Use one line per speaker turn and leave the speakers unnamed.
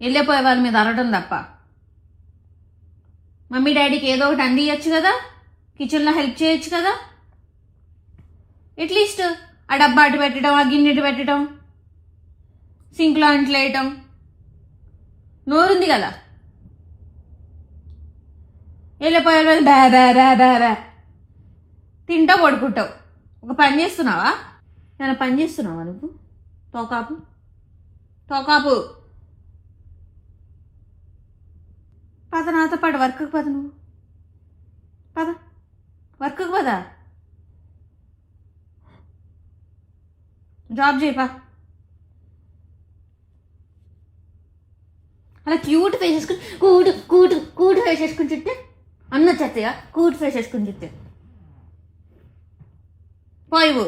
వెళ్ళిపోయే వాళ్ళ మీద అరవడం తప్ప. మమ్మీ డాడీకి ఏదో ఒకటి అందియచ్చు కదా, కిచెన్లో హెల్ప్ చేయొచ్చు కదా. అట్లీస్ట్ ఆ డబ్బా అటు పెట్టడం, ఆ గిన్నె ఇటు పెట్టడం, సింక్లో అంట్లు వేయటం. నోరుంది కదా. వెళ్ళిపోయే వాళ్ళు బ్యా బ్యా బ్యా బ్యా బ్యా తింటావు, పడుకుంటావు. ఒక పని చేస్తున్నావా? ఏమైనా పని చేస్తున్నావా నువ్వు? తోకాపు తోకాపు. పద నాతో పాటు వర్క్కి పద. నువ్వు పద, వర్క్కి పద. జాబ్ చేయపా. అలా క్యూట్ ఫేస్ వేసుకుని కూటు ఫేస్ వేసుకుని చుట్టే అన్న చెత్తగా కూట్ ఫేస్ వేసుకుని చుట్టే పోయివు.